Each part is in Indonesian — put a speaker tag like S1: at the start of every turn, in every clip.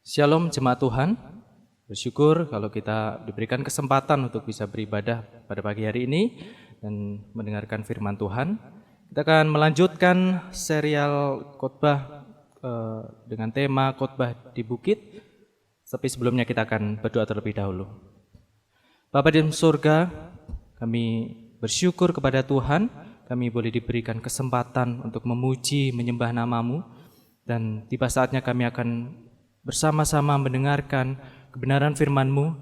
S1: Shalom jemaat Tuhan, bersyukur kalau kita diberikan kesempatan untuk bisa beribadah pada pagi hari ini dan mendengarkan firman Tuhan. Kita akan melanjutkan serial khotbah dengan tema khotbah di bukit. Tapi sebelumnya kita akan berdoa terlebih dahulu. Bapa di surga, kami bersyukur kepada Tuhan, kami boleh diberikan kesempatan untuk memuji, menyembah nama-Mu, dan tiba saatnya kami akan bersama-sama mendengarkan kebenaran firman-Mu.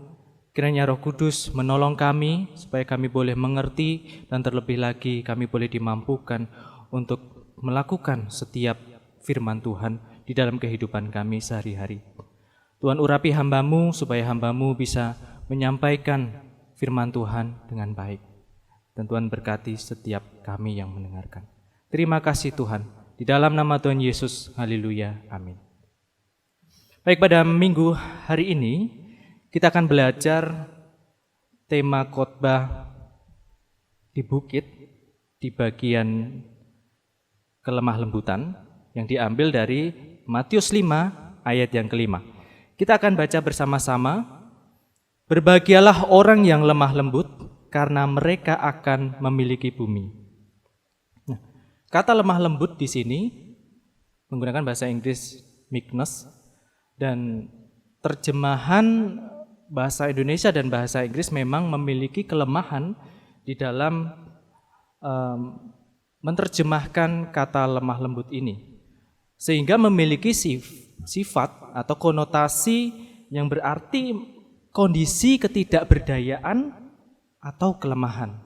S1: Kiranya Roh Kudus menolong kami supaya kami boleh mengerti dan terlebih lagi kami boleh dimampukan untuk melakukan setiap firman Tuhan di dalam kehidupan kami sehari-hari. Tuhan urapi hamba-Mu supaya hamba-Mu bisa menyampaikan firman Tuhan dengan baik. Dan Tuhan berkati setiap kami yang mendengarkan. Terima kasih Tuhan. Di dalam nama Tuhan Yesus, haleluya, amin. Baik, pada minggu hari ini kita akan belajar tema khotbah di bukit di bagian kelemah lembutan yang diambil dari Matius 5 ayat yang kelima. Kita akan baca bersama-sama. Berbahagialah orang yang lemah lembut karena mereka akan memiliki bumi. Nah, kata lemah lembut di sini menggunakan bahasa Inggris meekness. Dan terjemahan bahasa Indonesia dan bahasa Inggris memang memiliki kelemahan di dalam menerjemahkan kata lemah lembut ini. Sehingga memiliki sifat atau konotasi yang berarti kondisi ketidakberdayaan atau kelemahan.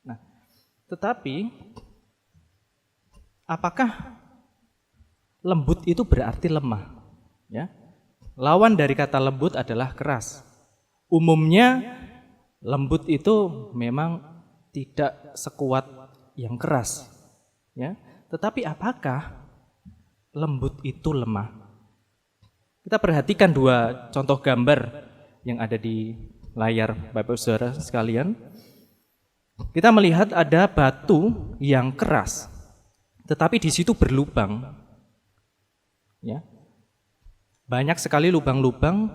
S1: Nah, tetapi apakah lembut itu berarti lemah? Ya. Lawan dari kata lembut adalah keras. Umumnya lembut itu memang tidak sekuat yang keras. Ya. Tetapi apakah lembut itu lemah? Kita perhatikan dua contoh gambar yang ada di layar Bapak Saudara sekalian. Kita melihat ada batu yang keras, tetapi di situ berlubang. Ya. Banyak sekali lubang-lubang.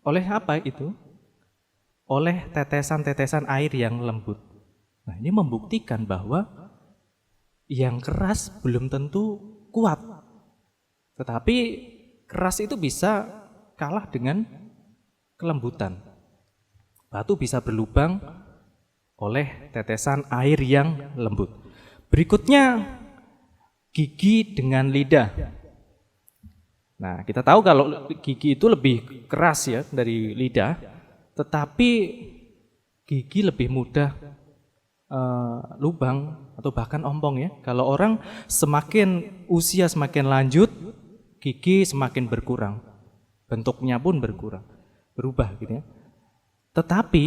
S1: Oleh apa itu? Oleh tetesan-tetesan air yang lembut. Nah, ini membuktikan bahwa yang keras belum tentu kuat. Tetapi keras itu bisa kalah dengan kelembutan. Batu bisa berlubang oleh tetesan air yang lembut. Berikutnya, gigi dengan lidah. Nah, kita tahu kalau gigi itu lebih keras ya dari lidah, tetapi gigi lebih mudah lubang atau bahkan ompong ya. Kalau orang semakin usia semakin lanjut, gigi semakin berkurang, bentuknya pun berubah gitu ya. Tetapi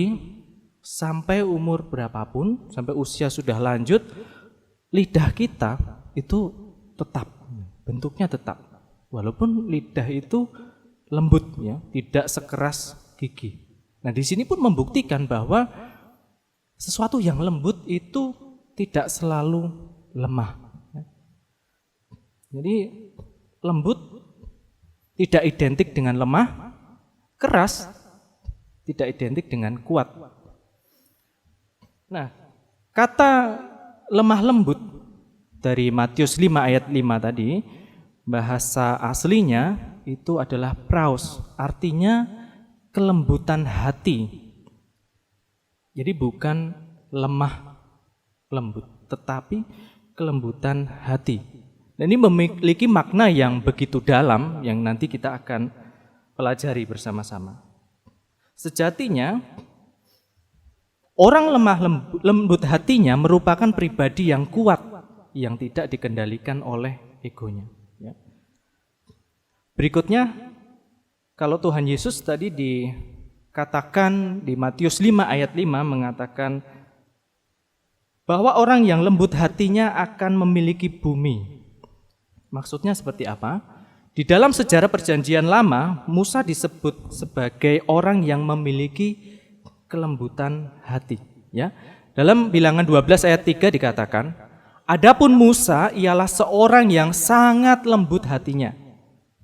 S1: sampai umur berapapun, sampai usia sudah lanjut, lidah kita itu tetap, bentuknya tetap. Walaupun lidah itu lembut ya, tidak sekeras gigi. Nah, di sini pun membuktikan bahwa sesuatu yang lembut itu tidak selalu lemah. Jadi lembut tidak identik dengan lemah, keras tidak identik dengan kuat. Nah, kata lemah lembut dari Matius 5 ayat 5 tadi, bahasa aslinya itu adalah praus, artinya kelembutan hati. Jadi bukan lemah lembut, tetapi kelembutan hati. Dan ini memiliki makna yang begitu dalam yang nanti kita akan pelajari bersama-sama. Sejatinya, orang lemah lembut hatinya merupakan pribadi yang kuat, yang tidak dikendalikan oleh egonya. Ya. Berikutnya, kalau Tuhan Yesus tadi dikatakan di Matius 5 ayat 5 mengatakan bahwa orang yang lembut hatinya akan memiliki bumi. Maksudnya seperti apa? Di dalam sejarah perjanjian lama, Musa disebut sebagai orang yang memiliki kelembutan hati. Ya. Dalam Bilangan 12 ayat 3 dikatakan, adapun Musa ialah seorang yang sangat lembut hatinya.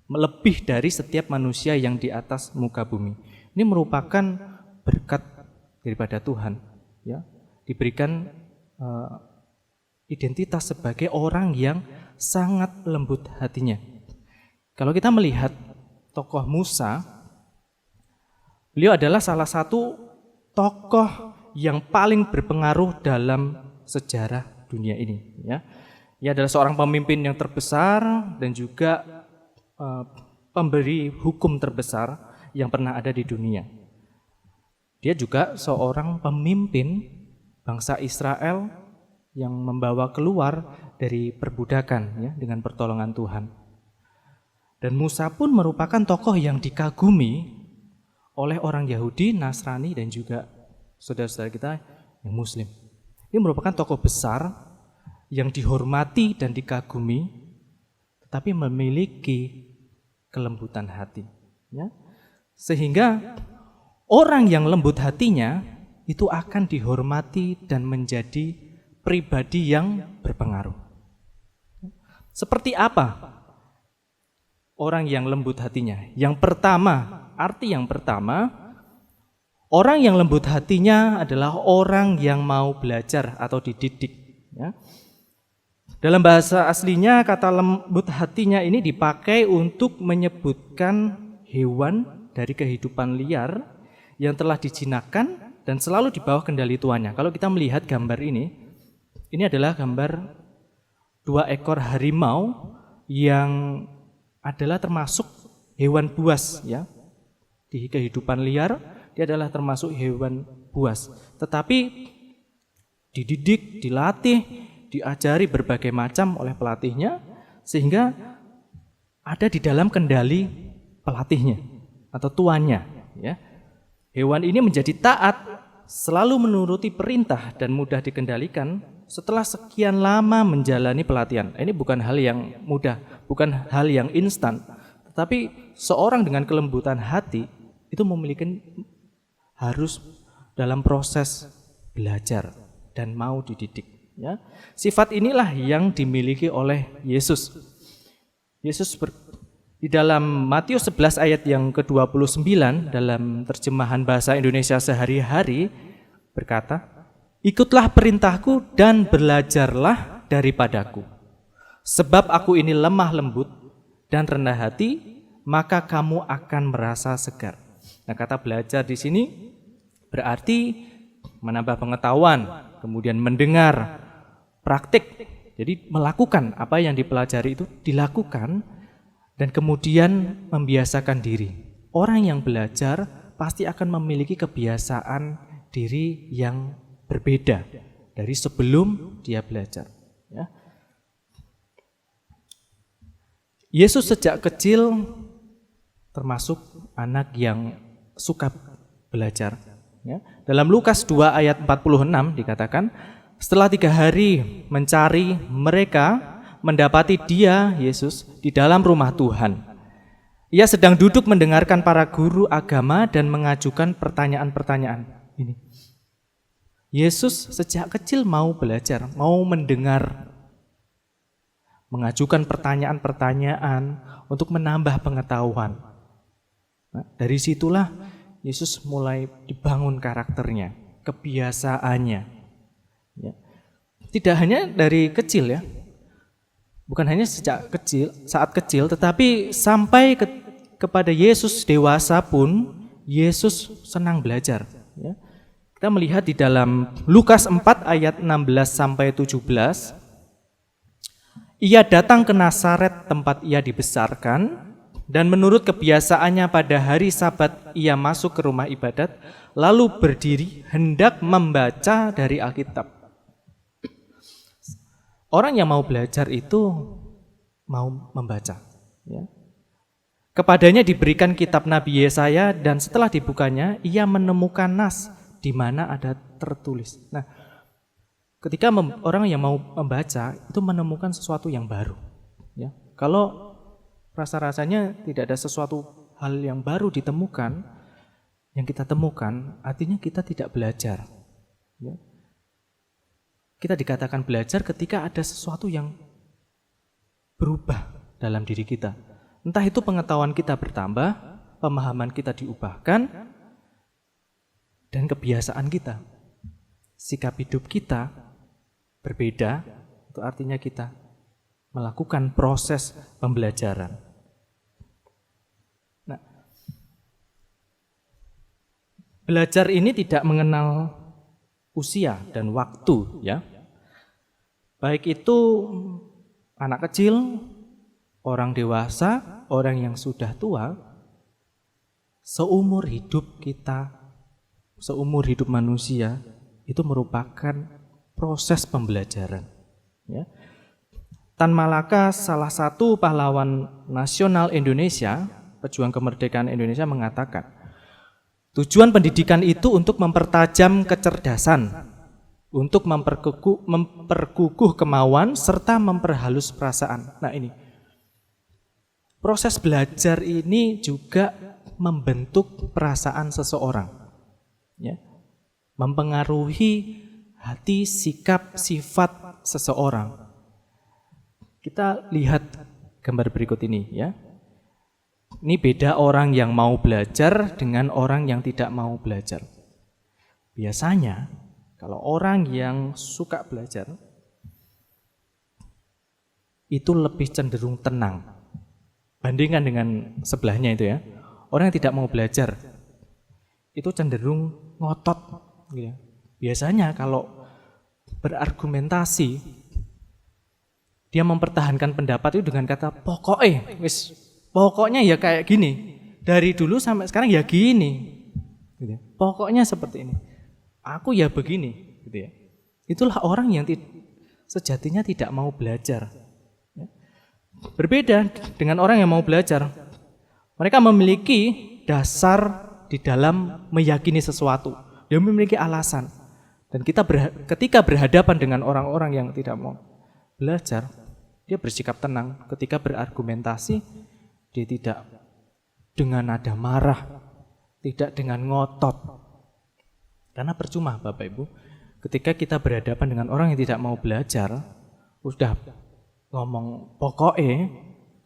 S1: Lebih dari setiap manusia yang di atas muka bumi. Ini merupakan berkat daripada Tuhan, ya. Diberikan identitas sebagai orang yang sangat lembut hatinya. Kalau kita melihat tokoh Musa, beliau adalah salah satu tokoh yang paling berpengaruh dalam sejarah dunia ini, ya. Ia adalah seorang pemimpin yang terbesar dan juga pemberi hukum terbesar yang pernah ada di dunia. Dia juga seorang pemimpin bangsa Israel yang membawa keluar dari perbudakan, ya, dengan pertolongan Tuhan. Dan Musa pun merupakan tokoh yang dikagumi oleh orang Yahudi, Nasrani, dan juga saudara-saudara kita yang Muslim. Ini merupakan tokoh besar yang dihormati dan dikagumi, tetapi memiliki kelembutan hati, ya. Sehingga orang yang lembut hatinya itu akan dihormati dan menjadi pribadi yang berpengaruh. Seperti apa orang yang lembut hatinya? Yang pertama, arti yang pertama, orang yang lembut hatinya adalah orang yang mau belajar atau dididik, ya. Dalam bahasa aslinya kata lembut hatinya ini dipakai untuk menyebutkan hewan dari kehidupan liar yang telah dijinakkan dan selalu di bawah kendali tuannya. Kalau kita melihat gambar ini adalah gambar 2 ekor harimau yang adalah termasuk hewan buas, ya. Di kehidupan liar dia adalah termasuk hewan buas. Tetapi dididik, dilatih, diajari berbagai macam oleh pelatihnya sehingga ada di dalam kendali pelatihnya atau tuannya, ya. Hewan ini menjadi taat, selalu menuruti perintah dan mudah dikendalikan setelah sekian lama menjalani pelatihan. Ini bukan hal yang mudah, bukan hal yang instan, tetapi seorang dengan kelembutan hati itu memiliki harus dalam proses belajar dan mau dididik, ya. Sifat inilah yang dimiliki oleh Yesus. Di dalam Matius 11 ayat yang ke-29 dalam terjemahan bahasa Indonesia sehari-hari berkata, "Ikutlah perintahku dan belajarlah daripadaku. Sebab aku ini lemah lembut dan rendah hati, maka kamu akan merasa segar." Nah, kata belajar di sini berarti menambah pengetahuan, kemudian mendengar, praktik. Jadi melakukan apa yang dipelajari itu dilakukan dan kemudian membiasakan diri. Orang yang belajar pasti akan memiliki kebiasaan diri yang berbeda dari sebelum dia belajar, ya. Yesus sejak kecil termasuk anak yang suka belajar, ya. Dalam Lukas 2 ayat 46 dikatakan, setelah 3 hari mencari, mereka mendapati dia, Yesus, di dalam rumah Tuhan. Ia sedang duduk mendengarkan para guru agama dan mengajukan pertanyaan-pertanyaan. Ini. Yesus sejak kecil mau belajar, mau mendengar, mengajukan pertanyaan-pertanyaan untuk menambah pengetahuan. Nah, dari situlah Yesus mulai dibangun karakternya, kebiasaannya. Ya. Tidak hanya dari kecil, ya. Bukan hanya sejak kecil, saat kecil, tetapi sampai kepada Yesus dewasa pun Yesus senang belajar, ya. Kita melihat di dalam Lukas 4 ayat 16 sampai 17, ia datang ke Nazaret tempat ia dibesarkan, dan menurut kebiasaannya pada hari Sabat ia masuk ke rumah ibadat, lalu berdiri hendak membaca dari Alkitab. Orang yang mau belajar itu mau membaca, ya. Kepadanya diberikan kitab Nabi Yesaya dan setelah dibukanya ia menemukan nas di mana ada tertulis. Nah, ketika orang yang mau membaca itu menemukan sesuatu yang baru, ya. Kalau rasa-rasanya tidak ada sesuatu hal yang baru ditemukan, yang kita temukan, artinya kita tidak belajar, ya. Kita dikatakan belajar ketika ada sesuatu yang berubah dalam diri kita. Entah itu pengetahuan kita bertambah, pemahaman kita diubahkan, dan kebiasaan kita, sikap hidup kita berbeda, itu artinya kita melakukan proses pembelajaran. Nah, belajar ini tidak mengenal usia dan waktu, ya. Baik itu anak kecil, orang dewasa, orang yang sudah tua, seumur hidup kita, seumur hidup manusia, itu merupakan proses pembelajaran. Ya. Tan Malaka, salah satu pahlawan nasional Indonesia, pejuang kemerdekaan Indonesia, mengatakan, tujuan pendidikan itu untuk mempertajam kecerdasan, untuk memperkukuh kemauan, serta memperhalus perasaan. Nah ini, proses belajar ini juga membentuk perasaan seseorang, ya, mempengaruhi hati, sikap, sifat seseorang. Kita lihat gambar berikut ini, ya. Ini beda orang yang mau belajar dengan orang yang tidak mau belajar. Biasanya kalau orang yang suka belajar itu lebih cenderung tenang. Bandingkan dengan sebelahnya itu, ya. Orang yang tidak mau belajar itu cenderung ngotot, gitu. Biasanya kalau berargumentasi, dia mempertahankan pendapat itu dengan kata pokoknya ya kayak gini, dari dulu sampai sekarang ya gini, gitu. Pokoknya seperti ini, aku ya begini, gitu ya. Itulah orang yang sejatinya tidak mau belajar. Berbeda dengan orang yang mau belajar, mereka memiliki dasar di dalam meyakini sesuatu, dia memiliki alasan. Dan kita ketika berhadapan dengan orang-orang yang tidak mau belajar, dia bersikap tenang. Ketika berargumentasi, dia tidak dengan nada marah, tidak dengan ngotot. Karena percuma Bapak Ibu, ketika kita berhadapan dengan orang yang tidak mau belajar, udah ngomong pokoknya,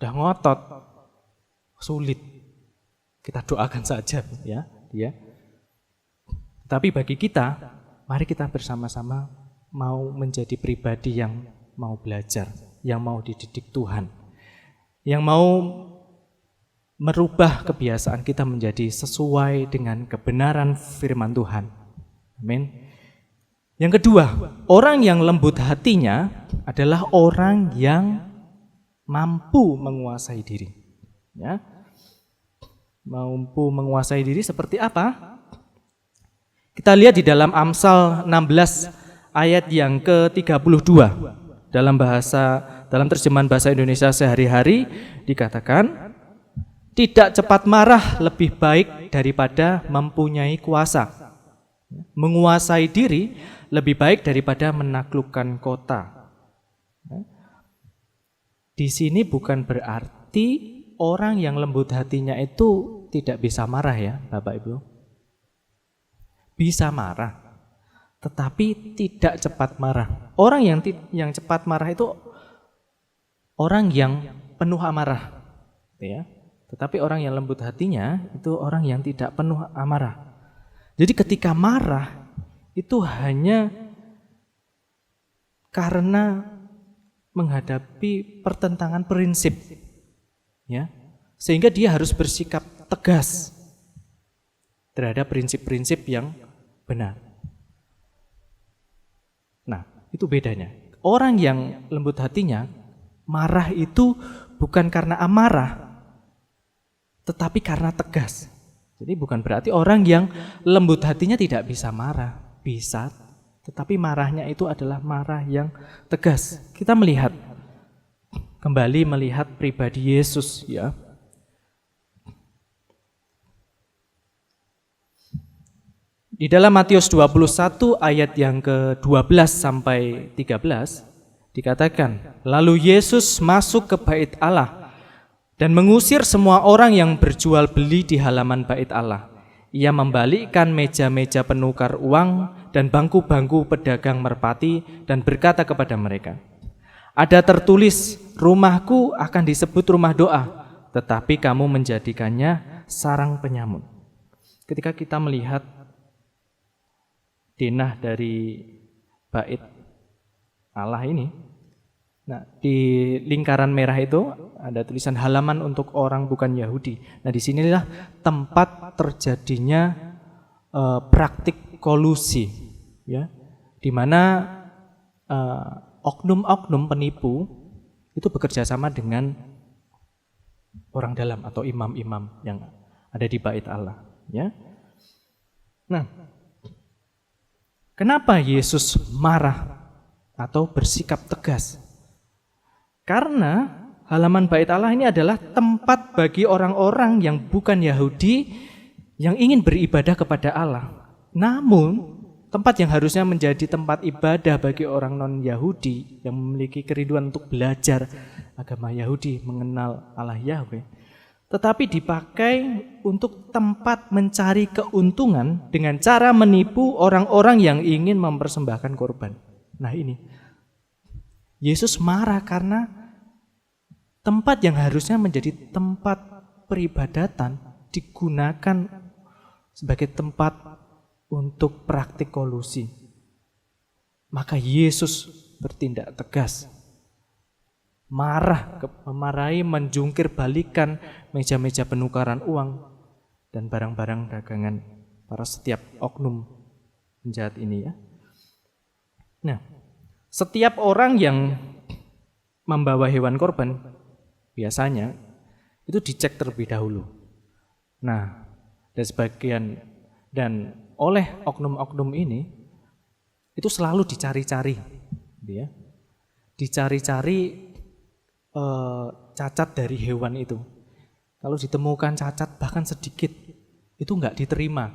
S1: udah ngotot, sulit. Kita doakan saja, ya, dia. Tapi bagi kita, mari kita bersama-sama mau menjadi pribadi yang mau belajar, yang mau dididik Tuhan, yang mau merubah kebiasaan kita menjadi sesuai dengan kebenaran firman Tuhan. Amin. Yang kedua, orang yang lembut hatinya adalah orang yang mampu menguasai diri. Ya. Mampu menguasai diri seperti apa? Kita lihat di dalam Amsal 16 ayat yang ke-32. Dalam terjemahan bahasa Indonesia sehari-hari dikatakan, tidak cepat marah lebih baik daripada mempunyai kuasa. Menguasai diri lebih baik daripada menaklukkan kota. Di sini bukan berarti orang yang lembut hatinya itu tidak bisa marah, ya Bapak Ibu. Bisa marah, tetapi tidak cepat marah. Orang yang cepat marah itu orang yang penuh amarah, ya. Tetapi orang yang lembut hatinya itu orang yang tidak penuh amarah. Jadi ketika marah itu hanya karena menghadapi pertentangan prinsip, ya, sehingga dia harus bersikap tegas terhadap prinsip-prinsip yang benar. Nah, itu bedanya. Orang yang lembut hatinya, marah itu bukan karena amarah, tetapi karena tegas. Jadi bukan berarti orang yang lembut hatinya tidak bisa marah, bisa, tetapi marahnya itu adalah marah yang tegas. Kita kembali melihat pribadi Yesus, ya. Di dalam Matius 21 ayat yang ke-12 sampai 13 dikatakan, lalu Yesus masuk ke bait Allah dan mengusir semua orang yang berjual beli di halaman bait Allah. Ia membalikkan meja-meja penukar uang dan bangku-bangku pedagang merpati dan berkata kepada mereka, ada tertulis, rumahku akan disebut rumah doa, tetapi kamu menjadikannya sarang penyamun. Ketika kita melihat denah dari bait Allah ini, nah di lingkaran merah itu ada tulisan halaman untuk orang bukan Yahudi. Nah di sinilah tempat terjadinya praktik kolusi, ya, di mana oknum-oknum penipu itu bekerja sama dengan orang dalam atau imam-imam yang ada di bait Allah, ya. Nah, kenapa Yesus marah atau bersikap tegas? Karena halaman bait Allah ini adalah tempat bagi orang-orang yang bukan Yahudi yang ingin beribadah kepada Allah. Namun, tempat yang harusnya menjadi tempat ibadah bagi orang non-Yahudi yang memiliki kerinduan untuk belajar agama Yahudi, mengenal Allah Yahweh, tetapi dipakai untuk tempat mencari keuntungan dengan cara menipu orang-orang yang ingin mempersembahkan korban. Nah ini, Yesus marah karena tempat yang harusnya menjadi tempat peribadatan digunakan sebagai tempat untuk praktik kolusi. Maka Yesus bertindak tegas, memarahi, menjungkir balikan meja-meja penukaran uang dan barang-barang dagangan para setiap oknum penjahat ini, ya. Nah, setiap orang yang membawa hewan korban biasanya itu dicek terlebih dahulu. Nah, dan oleh oknum-oknum ini itu selalu dicari-cari, ya. Dicari-cari cacat dari hewan itu. Kalau ditemukan cacat bahkan sedikit, itu enggak diterima.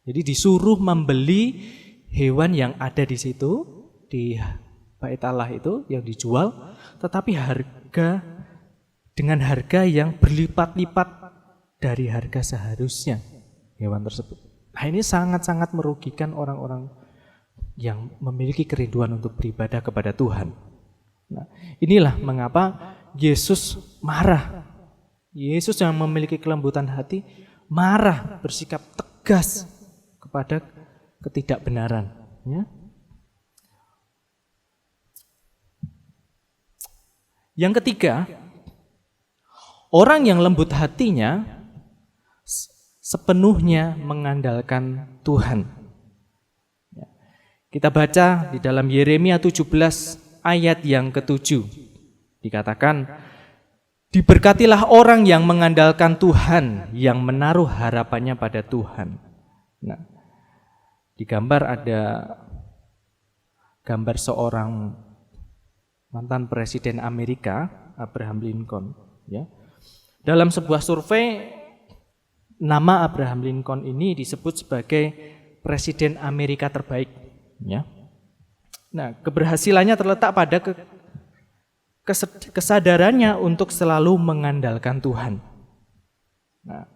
S1: Jadi disuruh membeli hewan yang ada di situ, di bait Allah itu yang dijual, tetapi dengan harga yang berlipat-lipat dari harga seharusnya hewan tersebut. Nah ini sangat-sangat merugikan orang-orang yang memiliki kerinduan untuk beribadah kepada Tuhan. Nah, inilah mengapa Yesus marah. Yesus yang memiliki kelembutan hati marah, bersikap tegas kepada ketidakbenaran, ya. Yang ketiga, orang yang lembut hatinya sepenuhnya mengandalkan Tuhan. Kita baca di dalam Yeremia 17 ayat yang ke-7, dikatakan, diberkatilah orang yang mengandalkan Tuhan, yang menaruh harapannya pada Tuhan. Nah, di gambar ada gambar seorang mantan presiden Amerika, Abraham Lincoln, ya. Dalam sebuah survei, nama Abraham Lincoln ini disebut sebagai presiden Amerika terbaik, ya. Nah, keberhasilannya terletak pada kesadarannya untuk selalu mengandalkan Tuhan. Nah,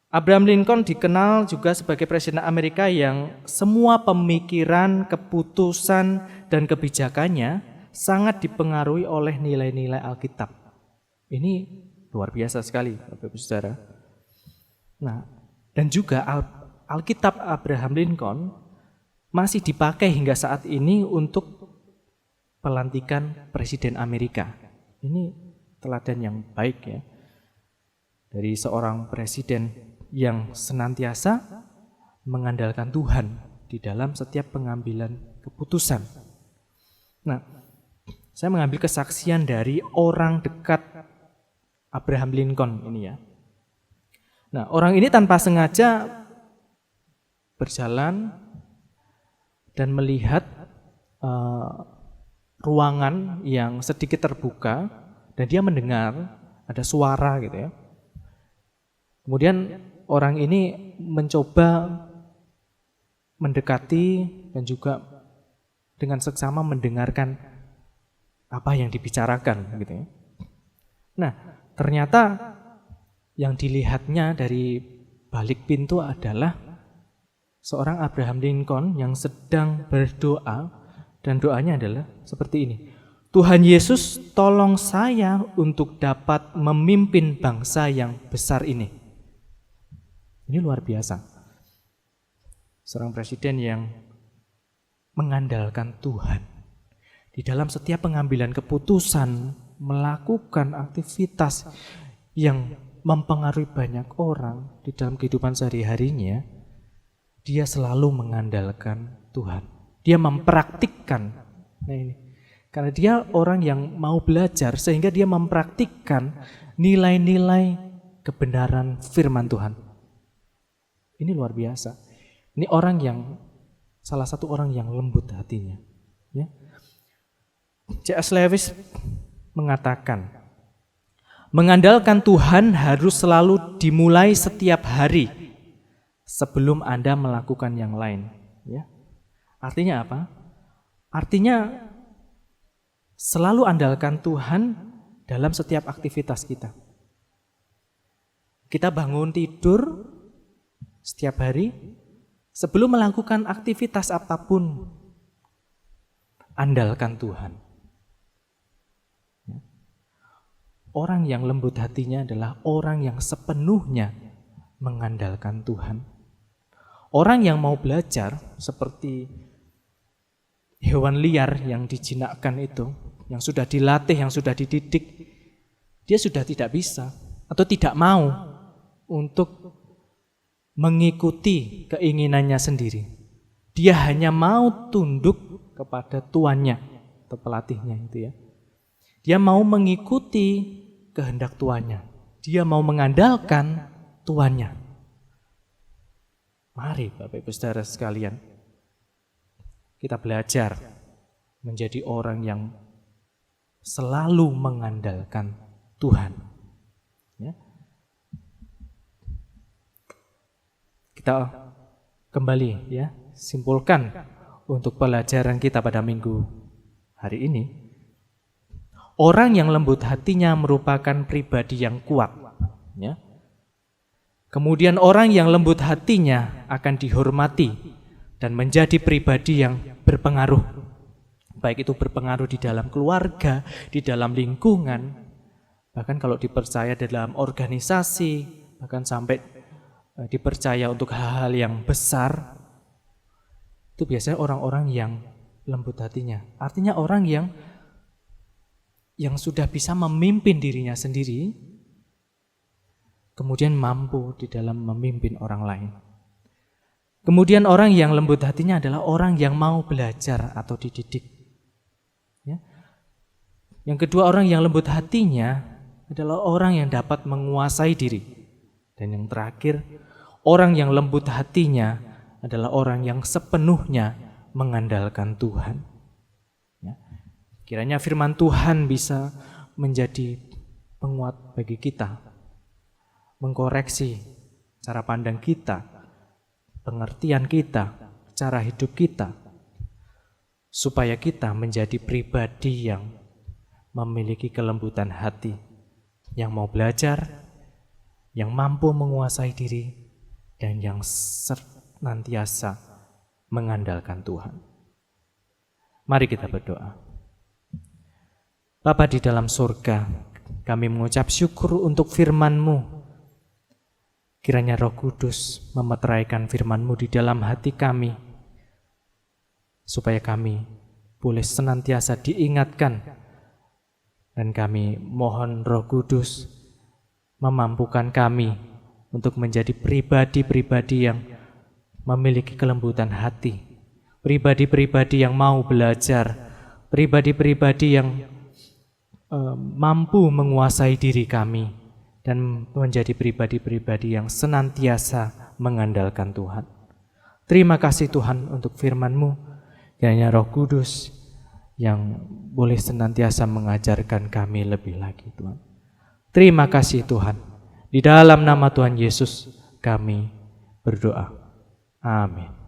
S1: Abraham Lincoln dikenal juga sebagai presiden Amerika yang semua pemikiran, keputusan, dan kebijakannya sangat dipengaruhi oleh nilai-nilai Alkitab. Ini luar biasa sekali, Bapak-Ibu Saudara. Nah, dan juga Alkitab Abraham Lincoln masih dipakai hingga saat ini untuk pelantikan presiden Amerika. Ini teladan yang baik, ya, dari seorang presiden yang senantiasa mengandalkan Tuhan di dalam setiap pengambilan keputusan. Nah, saya mengambil kesaksian dari orang dekat Abraham Lincoln ini, ya. Nah, orang ini tanpa sengaja berjalan dan melihat ruangan yang sedikit terbuka dan dia mendengar ada suara gitu, ya. Kemudian orang ini mencoba mendekati dan juga dengan seksama mendengarkan apa yang dibicarakan gitu, ya. Nah, ternyata yang dilihatnya dari balik pintu adalah seorang Abraham Lincoln yang sedang berdoa, dan doanya adalah seperti ini. Tuhan Yesus, tolong saya untuk dapat memimpin bangsa yang besar ini. Ini luar biasa. Seorang presiden yang mengandalkan Tuhan. Di dalam setiap pengambilan keputusan, melakukan aktivitas yang mempengaruhi banyak orang di dalam kehidupan sehari-harinya, dia selalu mengandalkan Tuhan. Dia mempraktikkan. Nah ini, karena dia orang yang mau belajar sehingga dia mempraktikkan nilai-nilai kebenaran firman Tuhan. Ini luar biasa. Ini orang yang salah satu orang yang lembut hatinya. Ya. C.S. Lewis mengatakan, mengandalkan Tuhan harus selalu dimulai setiap hari sebelum Anda melakukan yang lain. Ya. Artinya apa? Artinya selalu andalkan Tuhan dalam setiap aktivitas kita. Kita bangun tidur setiap hari, sebelum melakukan aktivitas apapun, andalkan Tuhan. Orang yang lembut hatinya adalah orang yang sepenuhnya mengandalkan Tuhan. Orang yang mau belajar seperti hewan liar yang dijinakkan itu, yang sudah dilatih, yang sudah dididik, dia sudah tidak bisa atau tidak mau untuk mengikuti keinginannya sendiri. Dia hanya mau tunduk kepada tuannya atau pelatihnya itu ya. Dia mau mengikuti kehendak tuannya. Dia mau mengandalkan tuannya. Mari Bapak Ibu Saudara sekalian, kita belajar menjadi orang yang selalu mengandalkan Tuhan. Ya. Kita kembali ya, simpulkan untuk pelajaran kita pada minggu hari ini. Orang yang lembut hatinya merupakan pribadi yang kuat. Ya. Kemudian orang yang lembut hatinya akan dihormati dan menjadi pribadi yang berpengaruh. Baik itu berpengaruh di dalam keluarga, di dalam lingkungan, bahkan kalau dipercaya dalam organisasi, bahkan sampai dipercaya untuk hal-hal yang besar, itu biasanya orang-orang yang lembut hatinya. Artinya orang yang sudah bisa memimpin dirinya sendiri, kemudian mampu di dalam memimpin orang lain. Kemudian orang yang lembut hatinya adalah orang yang mau belajar atau dididik. Ya. Yang kedua, orang yang lembut hatinya adalah orang yang dapat menguasai diri. Dan yang terakhir, orang yang lembut hatinya adalah orang yang sepenuhnya mengandalkan Tuhan. Ya. Kiranya firman Tuhan bisa menjadi penguat bagi kita, mengkoreksi cara pandang kita, pengertian kita, cara hidup kita, supaya kita menjadi pribadi yang memiliki kelembutan hati, yang mau belajar, yang mampu menguasai diri, dan yang senantiasa mengandalkan Tuhan. Mari kita berdoa. Bapa di dalam surga, kami mengucap syukur untuk firman-Mu. Kiranya Roh Kudus memeteraikan firman-Mu di dalam hati kami, supaya kami boleh senantiasa diingatkan. Dan kami mohon Roh Kudus memampukan kami untuk menjadi pribadi-pribadi yang memiliki kelembutan hati, pribadi-pribadi yang mau belajar, pribadi-pribadi yang mampu menguasai diri kami, dan menjadi pribadi-pribadi yang senantiasa mengandalkan Tuhan. Terima kasih Tuhan untuk firman-Mu, kiranya Roh Kudus yang boleh senantiasa mengajarkan kami lebih lagi Tuhan. Terima kasih Tuhan. Di dalam nama Tuhan Yesus kami berdoa. Amin.